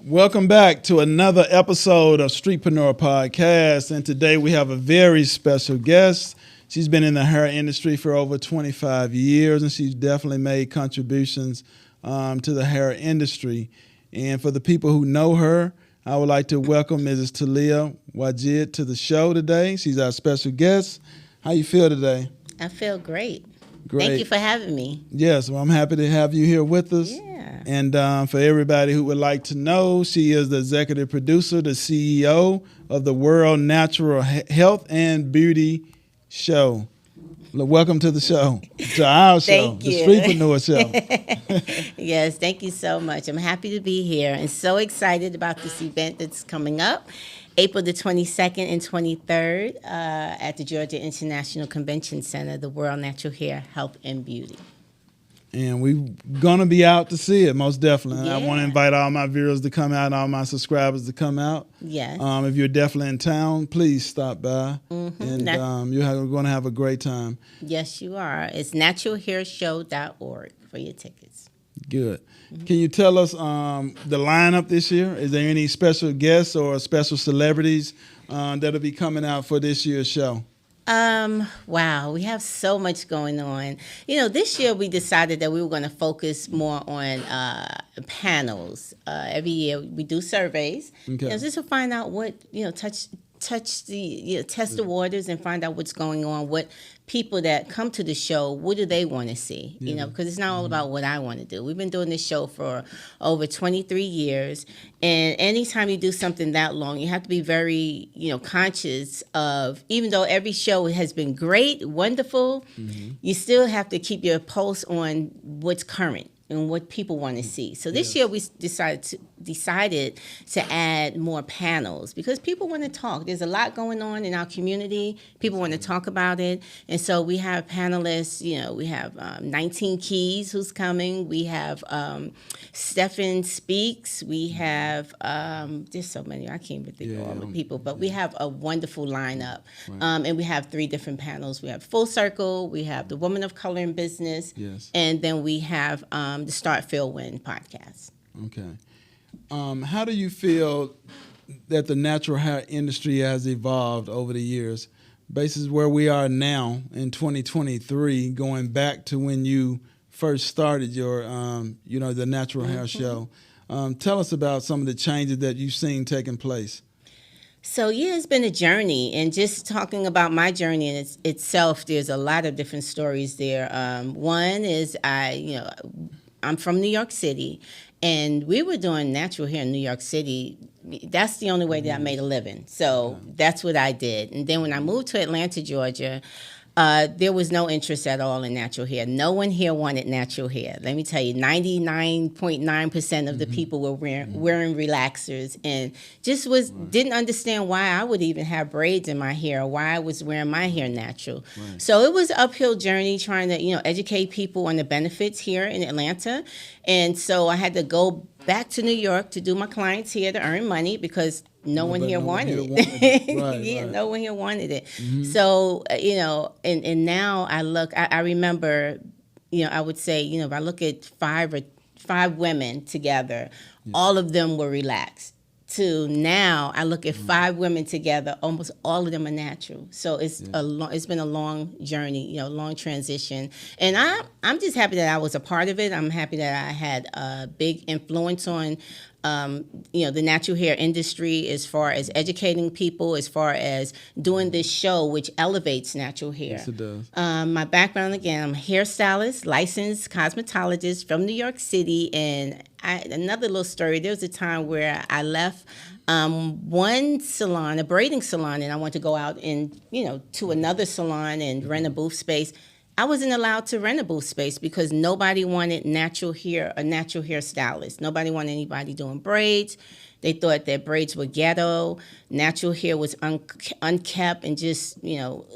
Welcome back to another episode of Streetpreneur Podcast. And today we have a very special guest. She's been in the hair industry for over 25 years, and she's definitely made contributions to the hair industry. And for the people who know her, I would like to welcome Mrs. Taliah Waajid to the show today. She's our special guest. How you feel today? I feel great. Great. Thank you for having me. Yes, well, I'm happy to have you here with us. Yeah. And for everybody who would like to know, she is the executive producer, the CEO of the World Natural Health and Beauty Show. Welcome to the show, to our show, Thank the you. Streetpreneur Show. Yes, thank you so much. I'm happy to be here and so excited about this event that's coming up, April the 22nd and 23rd at the Georgia International Convention Center, the World Natural Hair, Health, and Beauty. And we're going to be out to see it, most definitely. Yeah. I want to invite all my viewers to come out, all my subscribers to come out. Yes. If you're definitely in town, please stop by. Mm-hmm. And you're going to have a great time. Yes, you are. It's naturalhairshow.org for your tickets. Good. Mm-hmm. Can you tell us the lineup this year? Is there any special guests or special celebrities that'll be coming out for this year's show? Wow, we have so much going on. You know, this year we decided that we were going to focus more on panels. Every year we do surveys, just to find out what, test the waters and find out what's going on, what people that come to the show, what do they want to see, because it's not all about what I want to do. We've been doing this show for over 23 years, and anytime you do something that long, you have to be very, conscious of, even though every show has been great, wonderful, you still have to keep your pulse on what's current and what people want to see. So this year we decided to add more panels because people want to talk. There's a lot going on in our community. People want to talk about it. And so we have panelists, we have 19 Keys who's coming. We have Stephen Speaks. We have, there's so many, I can't even think of all the people, but we have a wonderful lineup. Right. And we have 3 different panels. We have Full Circle, we have the Woman of Color in Business, and then we have the Start Feel Win podcast. Okay. How do you feel that the natural hair industry has evolved over the years? Basis where we are now in 2023, going back to when you first started your, the Natural Hair Show. Tell us about some of the changes that you've seen taking place. So, it's been a journey, and just talking about my journey in itself, there's a lot of different stories there. One is I'm from New York City, and we were doing natural hair in New York City. That's the only way that I made a living. So that's what I did. And then when I moved to Atlanta, Georgia, there was no interest at all in natural hair. No one here wanted natural hair. Let me tell you, 99.9% of the people were wearing relaxers and just didn't understand why I would even have braids in my hair or why I was wearing my hair natural. Right. So it was an uphill journey trying to, educate people on the benefits here in Atlanta. And so I had to go back to New York to do my clients here to earn money because no one here wanted it. Right. No one here wanted it. Mm-hmm. So, and now I remember, I would say, if I look at five women together, all of them were relaxed. To now, I look at 5 women together, almost all of them are natural. So it's been a long journey, long transition. And I'm just happy that I was a part of it. I'm happy that I had a big influence on the natural hair industry as far as educating people, as far as doing this show, which elevates natural hair. Yes, it does. My background, again, I'm a hairstylist, licensed cosmetologist from New York City. And another little story, there was a time where I left one salon, a braiding salon, and I wanted to go out and, to another salon and rent a booth space. I wasn't allowed to rent a booth space because nobody wanted a natural hairstylist. Nobody wanted anybody doing braids. They thought that braids were ghetto. Natural hair was unkept and just, ill,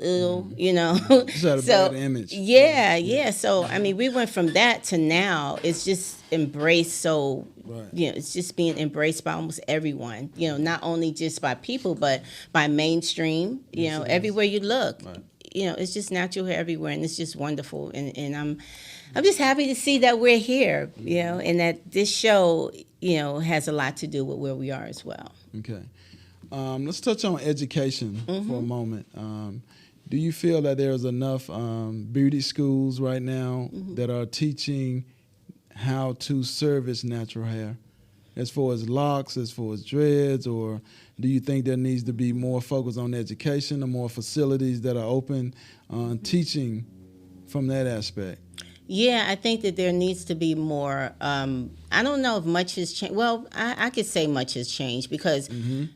Just had a bad image. Yeah. So, we went from that to now. It's just embraced so, it's just being embraced by almost everyone, not only just by people, but by mainstream, everywhere you look. Right. it's just natural hair everywhere, and it's just wonderful. And I'm just happy to see that we're here, and that this show, has a lot to do with where we are as well. Okay. Let's touch on education for a moment. Do you feel that there's enough beauty schools right now that are teaching how to service natural hair, as far as locks, as far as dreads, or do you think there needs to be more focus on education or more facilities that are open on teaching from that aspect? Yeah, I think that there needs to be more. I don't know if much has changed. Well, I could say much has changed because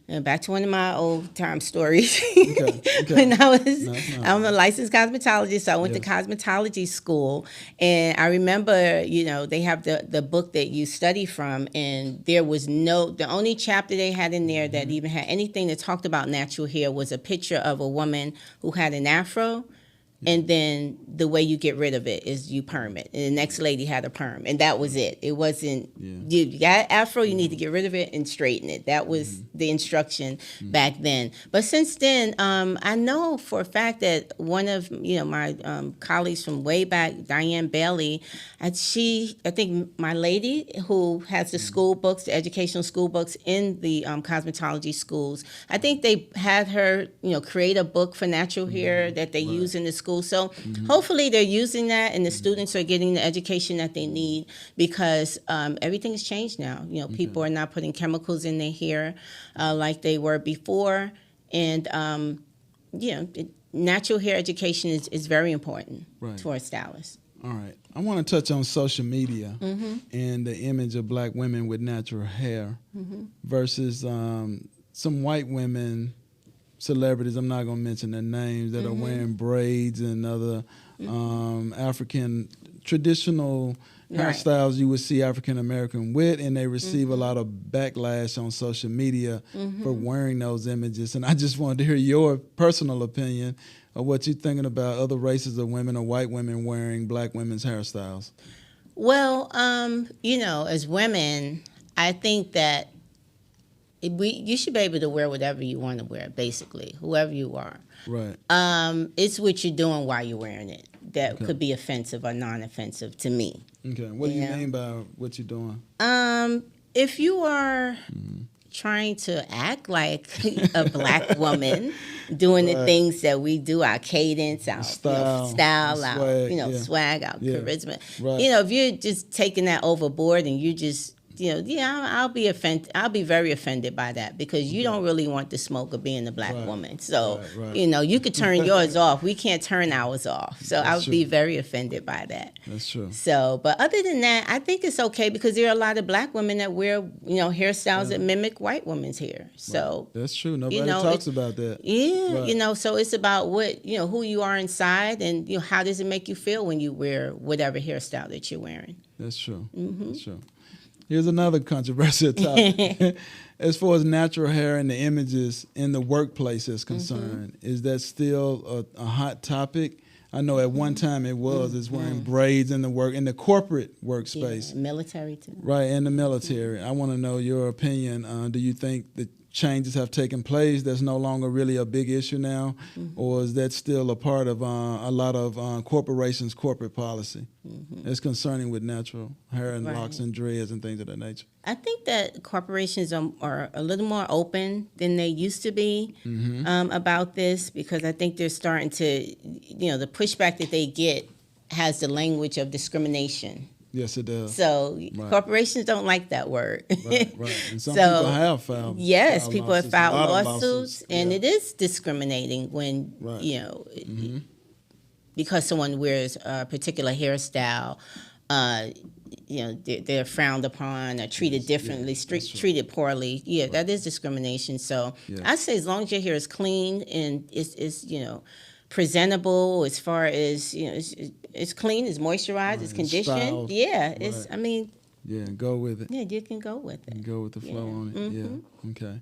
back to one of my old time stories. Okay. When I'm a licensed cosmetologist, so I went to cosmetology school, and I remember, they have the book that you study from, and there was the only chapter they had in there that even had anything that talked about natural hair was a picture of a woman who had an afro. And then the way you get rid of it is you perm it. And the next lady had a perm. And that was it. It wasn't, you got afro, you need to get rid of it and straighten it. That was the instruction back then. But since then, I know for a fact that one of, my colleagues from way back, Diane Bailey, I think my lady who has the school books, the educational school books in the cosmetology schools, I think they had her, create a book for natural hair that they use in the school. So hopefully they're using that, and the students are getting the education that they need, because everything has changed now. People are not putting chemicals in their hair like they were before, and natural hair education is very important for a stylist. All right. I want to touch on social media and the image of black women with natural hair versus some white women, celebrities, I'm not going to mention their names, that are wearing braids and other African traditional hairstyles you would see African American with, and they receive a lot of backlash on social media for wearing those images. And I just wanted to hear your personal opinion of what you're thinking about other races of women or white women wearing black women's hairstyles. Well, as women, I think that you should be able to wear whatever you want to wear, basically, whoever you are. Right. It's what you're doing while you're wearing it that could be offensive or non-offensive to me. Okay. What do you mean by what you're doing? If you are trying to act like a black woman, doing the things that we do, our cadence, our style, swag, our swag, our charisma. Right. If you're just taking that overboard and you just I'll be offended. I'll be very offended by that, because you don't really want the smoke of being a black woman. So, you could turn yours off. We can't turn ours off. So I would be very offended by that. That's true. So, but other than that, I think it's okay, because there are a lot of black women that wear, hairstyles that mimic white women's hair. So that's true. Nobody talks about that. Yeah, so it's about what, who you are inside, and how does it make you feel when you wear whatever hairstyle that you're wearing. That's true. That's true. Here's another controversial topic. As far as natural hair and the images in the workplace is concerned, is that still a hot topic? I know at one time it was. It's wearing braids in the corporate workspace. Yeah, military too. Right, in the military. I want to know your opinion. Do you think that changes have taken place that's no longer really a big issue now, or is that still a part of a lot of corporations' corporate policy? It's concerning with natural hair and locks and dreads and things of that nature. I think that corporations are a little more open than they used to be about this, because I think they're starting to, the pushback that they get has the language of discrimination. Yes, it does. So corporations don't like that word. Right. And some people have filed. Yes, people have filed lawsuits, and it is discriminating when because someone wears a particular hairstyle. They're frowned upon or treated differently, treated poorly. Yeah, that is discrimination. So I say, as long as your hair is clean and it's presentable, as far as it's clean, it's moisturized, it's conditioned. Styled. Go with it. Yeah, you can go with it. And go with the flow on it. Yeah. Okay.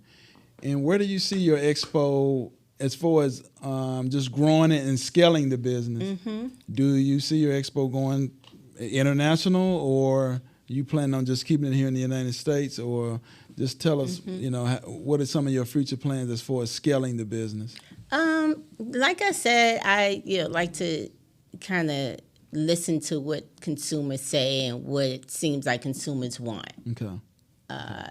And where do you see your expo as far as just growing it and scaling the business? Do you see your expo going international, or you plan on just keeping it here in the United States? Or just tell us, what are some of your future plans as far as scaling the business? Like I said, I like to kind of listen to what consumers say and what it seems like consumers want. Okay.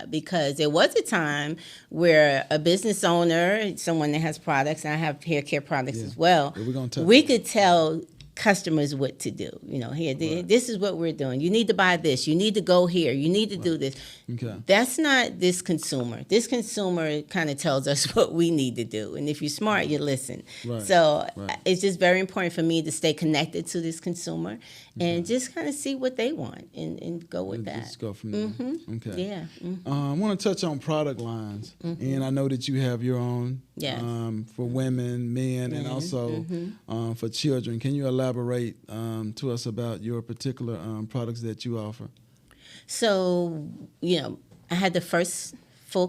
Because there was a time where a business owner, someone that has products, and I have hair care products as well, we could tell customers what to do. Here, this is what we're doing. You need to buy this. You need to go here. You need to do this. Okay. That's not this consumer. This consumer kind of tells us what we need to do. And if you're smart, you listen. Right. So it's just very important for me to stay connected to this consumer and just kind of see what they want and go with that. Just go from there. Okay. Yeah. I want to touch on product lines. And I know that you have your own for women, men, and also for children. Can you elaborate to us about your particular products that you offer? So, I had the first full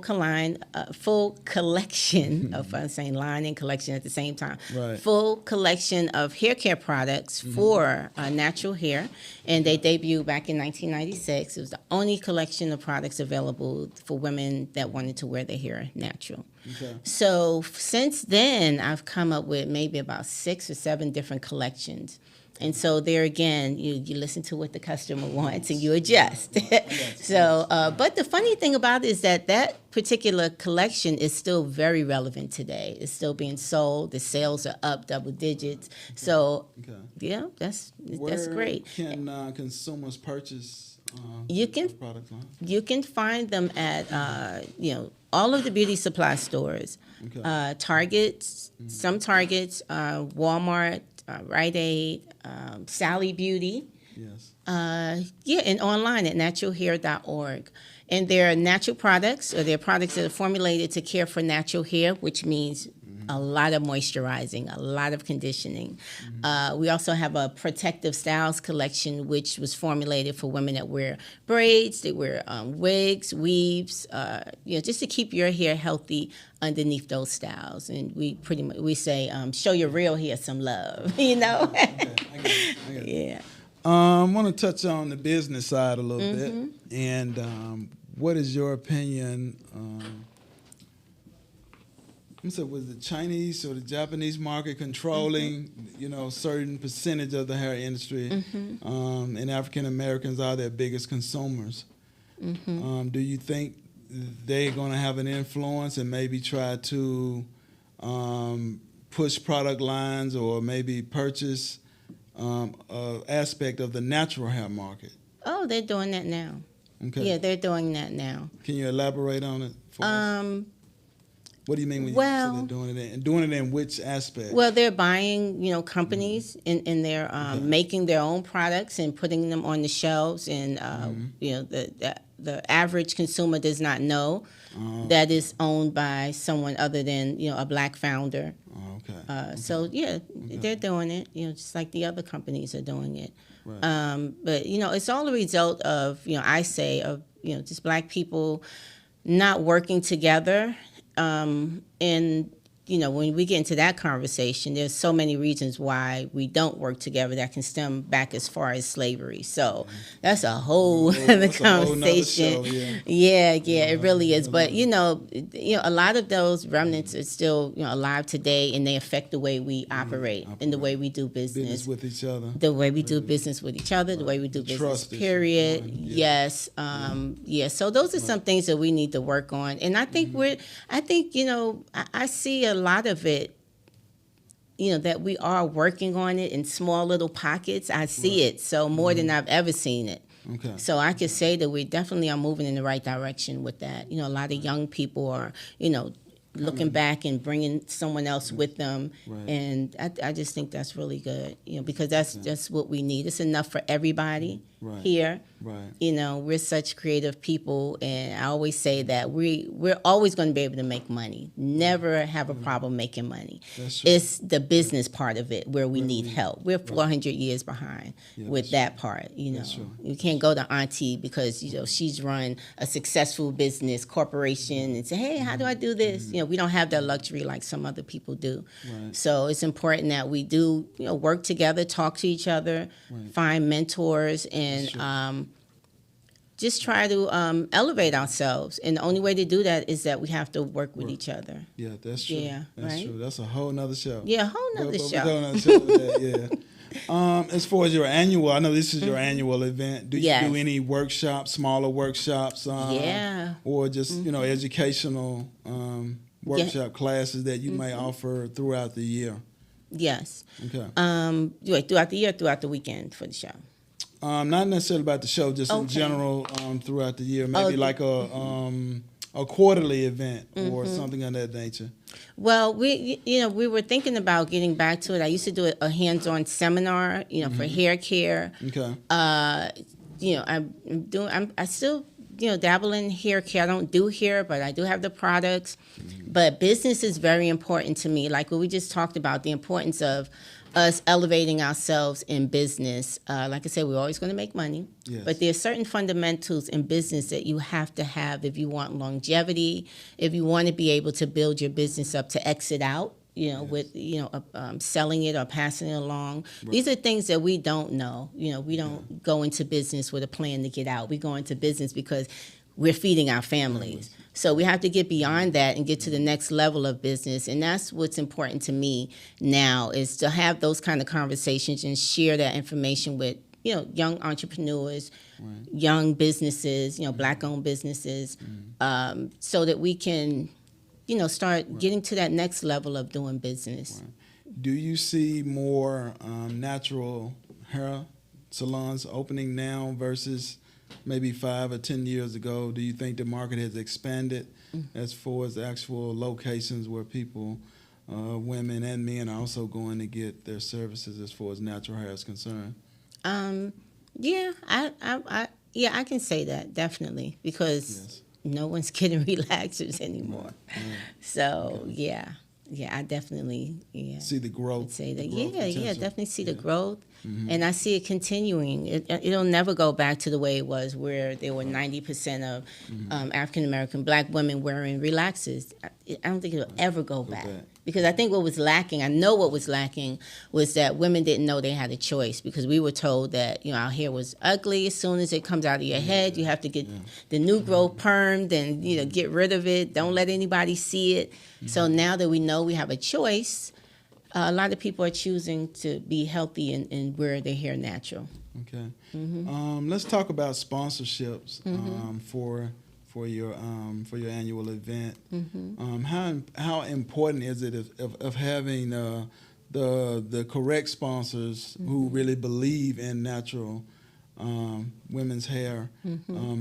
collection of, I'm saying line and collection at the same time, full collection of hair care products for natural hair. And they debuted back in 1996. It was the only collection of products available for women that wanted to wear their hair natural. Okay. So since then, I've come up with maybe about 6 or 7 different collections. And so there again, you listen to what the customer wants and you adjust. So, but the funny thing about it is that particular collection is still very relevant today. It's still being sold. The sales are up double digits. So, yeah, that's great. Can consumers purchase product line? You can find them at all of the beauty supply stores, Targets, some Targets, Walmart, Rite Aid, Sally Beauty. Yes. And online at naturalhair.org. And there are natural products, or they're products that are formulated to care for natural hair, which means a lot of moisturizing, a lot of conditioning. We also have a protective styles collection, which was formulated for women that wear braids, they wear wigs, weaves, just to keep your hair healthy underneath those styles. And we say, show your real hair some love, I get it. Yeah. I want to touch on the business side a little bit. And what is your opinion? Was the Chinese or the Japanese market controlling, certain percentage of the hair industry? And African Americans are their biggest consumers. Do you think they're going to have an influence and maybe try to push product lines or maybe purchase an aspect of the natural hair market? Oh, they're doing that now. Okay. Yeah, they're doing that now. Can you elaborate on it for us? What do you mean when you say they're doing it? And doing it in which aspect? Well, they're buying, companies and they're making their own products and putting them on the shelves. And the average consumer does not know that is owned by someone other than a black founder. So they're doing it. Just like the other companies are doing it. Right. But it's all a result of just black people not working together. And when we get into that conversation, there's so many reasons why we don't work together that can stem back as far as slavery. So that's a whole other conversation. It really is. But a lot of those remnants are still alive today, and they affect the way we operate and the way we do business with each other, the way we do business with each other, the way we do business. Period. Yes. So those are some things that we need to work on, and I think I see a lot of it, that we are working on it in small little pockets. I see it so more than I've ever seen it. Okay. So I could say that we definitely are moving in the right direction with that. A lot of young people are, looking back and bringing someone else with them. Right. And I just think that's really good, because that's just what we need. It's enough for everybody here. Right. We're such creative people, and I always say that we're always going to be able to make money. Never have a problem making money. It's the business part of it where we need help. We're 400 years behind with that part. You can't go to Auntie because she's run a successful business corporation and say, hey, how do I do this? We don't have that luxury like some other people do. Right. So it's important that we do work together, talk to each other, find mentors, and just try to elevate ourselves. And the only way to do that is that we have to work with each other. Yeah, that's true. Yeah, that's right? true. That's a whole nother show. Yeah, a whole nother show. Whole nother show with that, yeah. As far as your annual, I know this is your annual event. Do you do any workshops, smaller workshops? Or just, educational workshop classes that you may offer throughout the year? Yes. Okay. Throughout the year, throughout the weekend for the show? Not necessarily about the show, just in general throughout the year. Maybe like a quarterly event or something of that nature. Well, we were thinking about getting back to it. I used to do a hands-on seminar, for hair care. Okay. I still dabble in hair care. I don't do hair, but I do have the products. But business is very important to me. Like what we just talked about, the importance of us elevating ourselves in business. Like I said, we're always going to make money, but there's certain fundamentals in business that you have to have if you want longevity, if you want to be able to build your business up to exit out, with, selling it or passing it along. Right. These are things that we don't know. We don't go into business with a plan to get out. We go into business because we're feeding our families. So we have to get beyond that and get to the next level of business. And that's what's important to me now, is to have those kind of conversations and share that information with, young entrepreneurs, young businesses, Black-owned businesses, so that we can, start getting to that next level of doing business. Right. Do you see more natural hair salons opening now versus maybe 5 or 10 years ago? Do you think the market has expanded as far as actual locations where people, women and men, are also going to get their services as far as natural hair is concerned? I can say that definitely, because no one's getting relaxers anymore. So I definitely see the growth. Say that definitely see the growth. And I see it continuing. It'll never go back to the way it was, where there were 90% of African American Black women wearing relaxers. I don't think it'll ever go back. Because I think what was lacking, was that women didn't know they had a choice, because we were told that, our hair was ugly. As soon as it comes out of your head, you have to get the new growth permed and, get rid of it. Don't let anybody see it. So now that we know we have a choice, a lot of people are choosing to be healthy and wear their hair natural. Okay. Let's talk about sponsorships for your annual event. How important is it of having the correct sponsors who really believe in natural women's hair?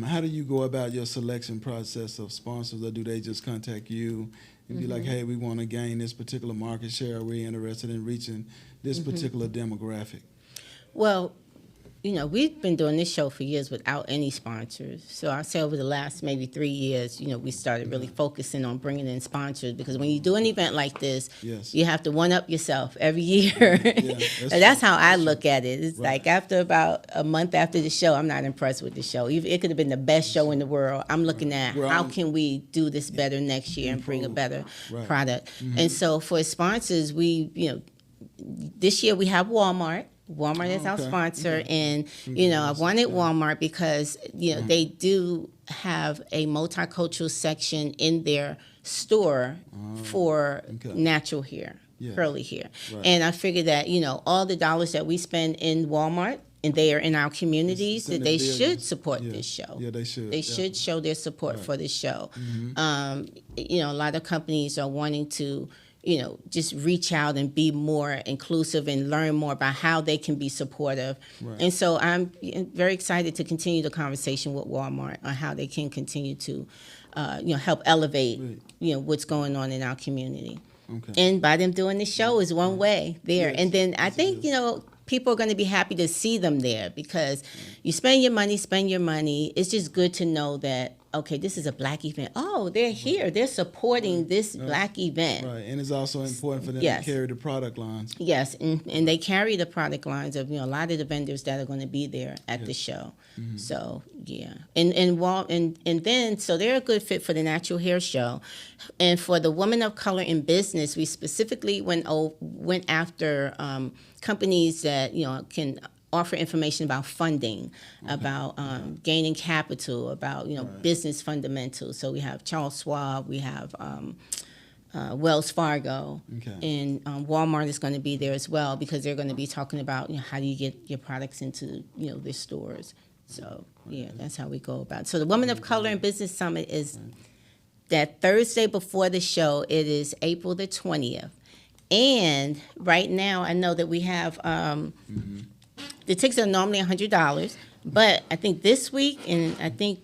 How do you go about your selection process of sponsors, or do they just contact you and be like, hey, we want to gain this particular market share, we're interested in reaching this particular demographic? Well, we've been doing this show for years without any sponsors. So I'd say over the last maybe 3 years, we started really focusing on bringing in sponsors, because when you do an event like this, you have to one-up yourself every year. That's how I look at it. It's like after about a month after the show, I'm not impressed with the show. It could have been the best show in the world. I'm looking at how can we do this better next year and bring a better product. And so for sponsors, this year we have Walmart. Walmart is our sponsor, and I wanted Walmart because they do have a multicultural section in their store for natural hair, curly hair, and I figured that all the dollars that we spend in Walmart, and they are in our communities, that they should support this show. Yeah, they should. They should show their support for this show. A lot of companies are wanting to just reach out and be more inclusive and learn more about how they can be supportive. And so I'm very excited to continue the conversation with Walmart on how they can continue to, help elevate, what's going on in our community. And by them doing this show is one way there. And then I think, people are going to be happy to see them there, because you spend your money. It's just good to know that, okay, this is a Black event. Oh, they're here. They're supporting this Black event. Right, and it's also important for them to carry the product lines. Yes, and they carry the product lines of a lot of the vendors that are going to be there at the show. So and then so they're a good fit for the natural hair show, and for the women of color in business, we specifically went after companies that can offer information about funding, about gaining capital, about business fundamentals. So we have Charles Schwab, we have Wells Fargo, and Walmart is going to be there as well, because they're going to be talking about how do you get your products into their stores. So yeah, that's how we go about it. So the Women of Color in Business Summit is that Thursday before the show. It is April the 20th. And right now I know that we have the tickets are normally $100, but I think this week and I think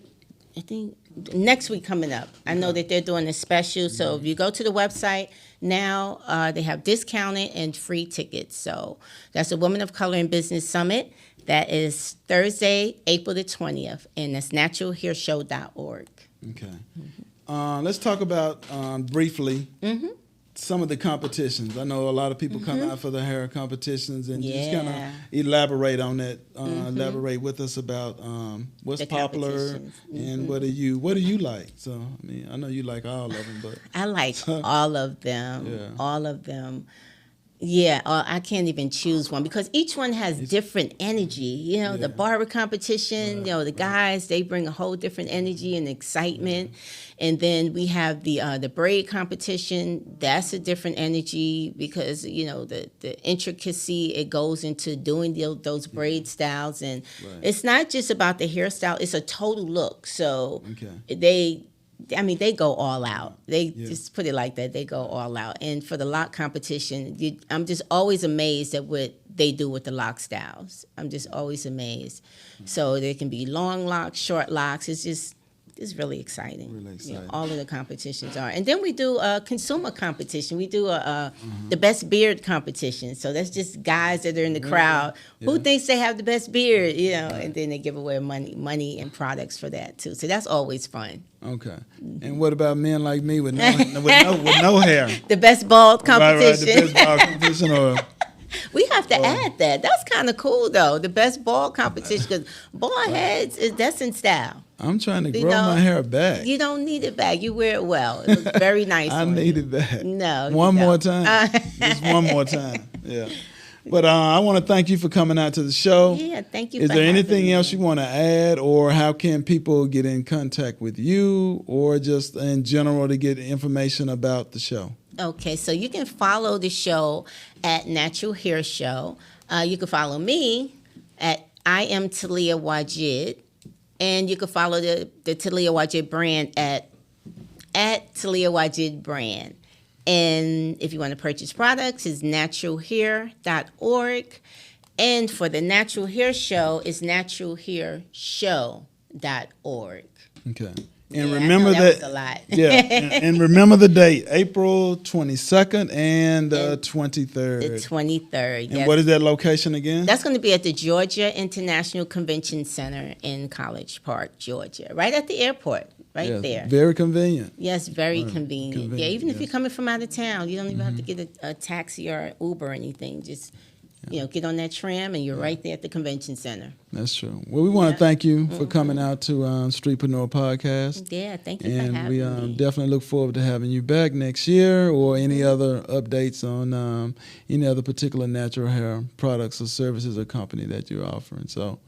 next week coming up, I know that they're doing a special. So if you go to the website now, they have discounted and free tickets. So that's the Women of Color in Business Summit. That is Thursday, April the 20th, and that's naturalhairshow.org. Okay. Let's talk about briefly some of the competitions. I know a lot of people come out for the hair competitions, and just kind of elaborate on that. Elaborate with us about what's popular and what do you like. So I mean, I know you like all of them, but I like all of them. Yeah. All of them. Yeah, I can't even choose one because each one has different energy. The barber competition, the guys, they bring a whole different energy and excitement. And then we have the braid competition. That's a different energy because, the intricacy it goes into doing those braid styles. And it's not just about the hairstyle, it's a total look. So they go all out. They just put it like that. They go all out. And for the lock competition, I'm just always amazed at what they do with the lock styles. I'm just always amazed. So there can be long locks, short locks. It's really exciting. Really exciting. All of the competitions are. And then we do a consumer competition. We do the best beard competition. So that's just guys that are in the crowd. Who thinks they have the best beard, and then they give away money and products for that too. So that's always fun. Okay. And what about men like me with no hair? The best bald competition. Right, the best bald competition we have to add that. That's kind of cool, though. The best bald competition, because bald heads, that's in style. I'm trying to grow my hair back. You don't need it back. You wear it well. It looks very nice. I need it back. No. One more time. Just one more time. Yeah. But I want to thank you for coming out to the show. Yeah, thank you. Is there anything else you want to add, or how can people get in contact with you, or just in general to get information about the show? Okay, so you can follow the show at Natural Hair Show. You can follow me at I am Taliah Waajid, and you can follow the Taliah Waajid brand at Taliah Waajid brand. And if you want to purchase products, it's naturalhair.org. And for the Natural Hair Show, it's naturalhairshow.org. Okay. And remember that was a lot. and remember the date, April 22nd and 23rd. The 23rd. And what is that location again? That's going to be at the Georgia International Convention Center in College Park, Georgia, right at the airport. Right there. Very convenient. Yes, very convenient. Yeah, even if you're coming from out of town, you don't even have to get a taxi or Uber or anything. Just, get on that tram and you're right there at the convention center. That's true. Well, we want to thank you for coming out to Streetpreneur Podcast. Yeah, thank you for having me. And we definitely look forward to having you back next year, or any other updates on any other particular natural hair products or services or company that you're offering. So,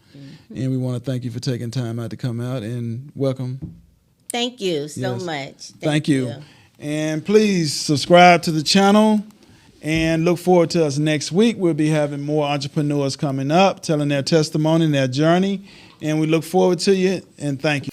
and we want to thank you for taking time out to come out, and welcome. Thank you so much. Thank you. And please subscribe to the channel and look forward to us next week. We'll be having more entrepreneurs coming up, telling their testimony and their journey. And we look forward to you, and thank you.